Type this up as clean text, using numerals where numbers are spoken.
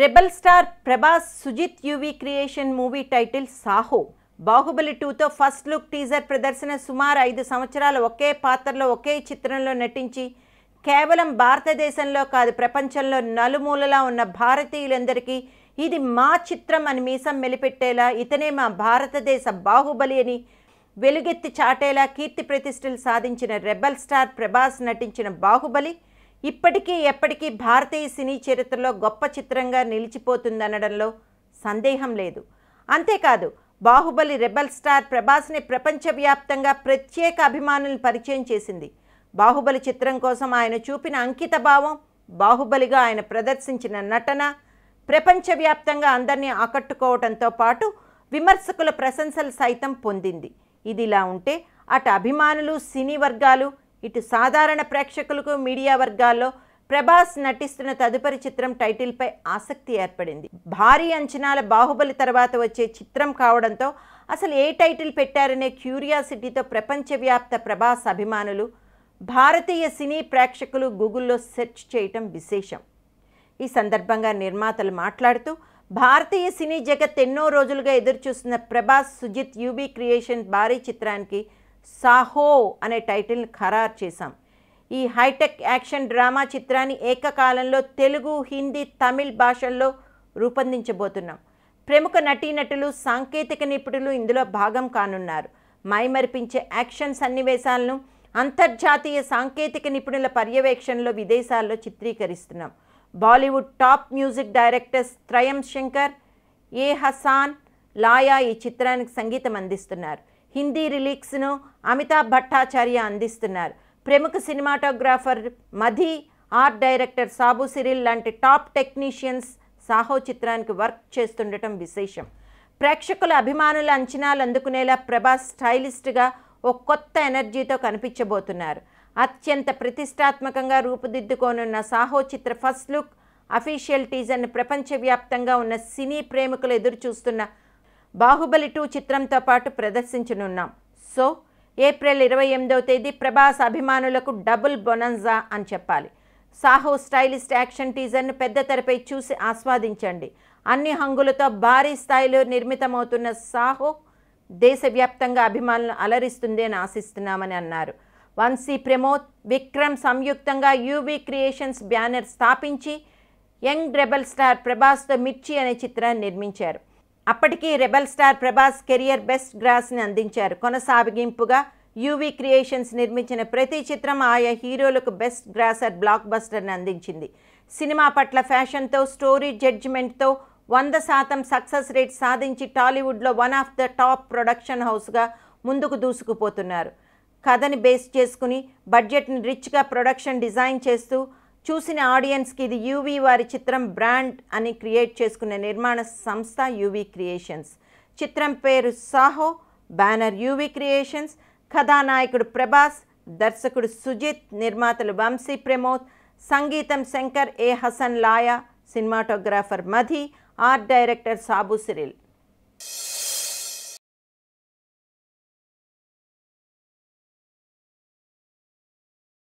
Rebel star Prabhas Sujeeth UV creation movie title Saaho. Baahubali 2తో first look teaser ప్రదర్శన. సుమారు 5 సంవత్సరాలు ఒకే పాత్రలో ఒకే చిత్రంలో నటించి కేవలం భారతదేశంలో కాదు ప్రపంచంలో నలుమూలలా ఉన్న భారతీయులందరికీ ఇది మా చిత్రం అని మీసం మెలిపెట్టేలా, ఇతనే మా భారతదేశ బాహుబలి అని వెలుగెత్తి చాటేలా కీర్తి ప్రతిష్టలు సాధించిన రెబల్ స్టార్ ప్రభాస్ నటించిన బాహుబలి ఇప్పటికీ ఎప్పటికీ భారతీయ సినీ చరిత్రలో గొప్ప చిత్రంగా నిలిచిపోతుందనడంలో సందేహం లేదు. అంతేకాదు బాహుబలి రెబల్ స్టార్ ప్రభాస్ని ప్రపంచవ్యాప్తంగా ప్రత్యేక అభిమానులను పరిచయం చేసింది. బాహుబలి చిత్రం కోసం ఆయన చూపిన అంకిత భావం, బాహుబలిగా ఆయన ప్రదర్శించిన నటన ప్రపంచవ్యాప్తంగా అందరినీ ఆకట్టుకోవడంతో పాటు విమర్శకుల ప్రశంసలు సైతం పొందింది. ఇదిలా ఉంటే అటు అభిమానులు, సినీ వర్గాలు, ఇటు సాధారణ ప్రేక్షకులకు, మీడియా వర్గాల్లో ప్రభాస్ నటిస్తున్న తదుపరి చిత్రం టైటిల్పై ఆసక్తి ఏర్పడింది. భారీ అంచనాల బాహుబలి తర్వాత వచ్చే చిత్రం కావడంతో అసలు ఏ టైటిల్ పెట్టారనే క్యూరియాసిటీతో ప్రపంచవ్యాప్త ప్రభాస్ అభిమానులు, భారతీయ సినీ ప్రేక్షకులు గూగుల్లో సెర్చ్ చేయటం విశేషం. ఈ సందర్భంగా నిర్మాతలు మాట్లాడుతూ, భారతీయ సినీ జగత్ ఎన్నో రోజులుగా ఎదురుచూస్తున్న ప్రభాస్ సుజిత్ యువి క్రియేషన్ భారీ చిత్రానికి సాహో అనే టైటిల్ని ఖరారు చేశాం. ఈ హైటెక్ యాక్షన్ డ్రామా చిత్రాన్ని ఏకకాలంలో తెలుగు, హిందీ, తమిళ్ భాషల్లో రూపొందించబోతున్నాం. ప్రముఖ నటీనటులు, సాంకేతిక నిపుణులు ఇందులో భాగం కానున్నారు. మైమరిపించే యాక్షన్ సన్నివేశాలను అంతర్జాతీయ సాంకేతిక నిపుణుల పర్యవేక్షణలో విదేశాల్లో చిత్రీకరిస్తున్నాం. బాలీవుడ్ టాప్ మ్యూజిక్ డైరెక్టర్స్ త్రయం శంకర్, ఏ హసాన్ లాయా ఈ చిత్రానికి సంగీతం అందిస్తున్నారు. హిందీ రిలీక్స్ను అమితాబ్ భట్టాచార్య అందిస్తున్నారు. ప్రముఖ cinematographer Madhi, art director Sabu Cyril లాంటి టాప్ టెక్నీషియన్స్ సాహో చిత్రానికి వర్క్ చేస్తుండటం విశేషం. ప్రేక్షకుల అభిమానుల అంచనాలు అందుకునేలా ప్రభాస్ స్టైలిస్ట్గా ఓ కొత్త ఎనర్జీతో కనిపించబోతున్నారు. అత్యంత ప్రతిష్టాత్మకంగా రూపుదిద్దుకోనున్న సాహో చిత్ర ఫస్ట్ లుక్, అఫీషియల్ టీజర్ను ప్రపంచవ్యాప్తంగా ఉన్న సినీ ప్రేమికులు ఎదురు చూస్తున్న బాహుబలి 2 చిత్రంతో పాటు ప్రదర్శించనున్నాం. సో ఏప్రిల్ 28వ తేదీ ప్రభాస్ అభిమానులకు డబుల్ బొనాన్జా అని చెప్పాలి. సాహో స్టైలిస్ట్ యాక్షన్ టీజర్ను పెద్ద తెరపై చూసి ఆస్వాదించండి. అన్ని హంగులతో భారీ స్థాయిలో నిర్మితమవుతున్న సాహో దేశవ్యాప్తంగా అభిమానులను అలరిస్తుంది అని ఆశిస్తున్నామని అన్నారు. వంశీ ప్రమోద్, విక్రమ్ సంయుక్తంగా యువి క్రియేషన్స్ బ్యానర్ స్థాపించి యంగ్ రెబల్ స్టార్ ప్రభాస్తో మిర్చి అనే చిత్రాన్ని నిర్మించారు. అప్పటికీ rebel star Prabhas career best గ్రాస్ని అందించారు. కొనసాగింపుగా యువి క్రియేషన్స్ నిర్మించిన ప్రతి చిత్రం ఆయా హీరోలకు బెస్ట్ గ్రాసర్ బ్లాక్ బస్టర్ని అందించింది. సినిమా పట్ల ఫ్యాషన్తో, స్టోరీ జడ్జిమెంట్తో 100% సక్సెస్ రేట్ సాధించి టాలీవుడ్లో one of the top production హౌస్గా ముందుకు దూసుకుపోతున్నారు. కథని బేస్ చేసుకుని బడ్జెట్ని రిచ్గా ప్రొడక్షన్ డిజైన్ చేస్తూ చూసిన ఆడియన్స్కి ఇది యువి వారి చిత్రం బ్రాండ్ అని క్రియేట్ చేసుకున్న నిర్మాణ సంస్థ యువి క్రియేషన్స్. చిత్రం పేరు సాహో, బ్యానర్ యువి క్రియేషన్స్, కథానాయకుడు ప్రభాస్, దర్శకుడు సుజిత్, నిర్మాతలు వంశీ ప్రమోద్, సంగీతం Shankar, Ehsaan Loy, cinematographer Madhi, art director Sabu Cyril.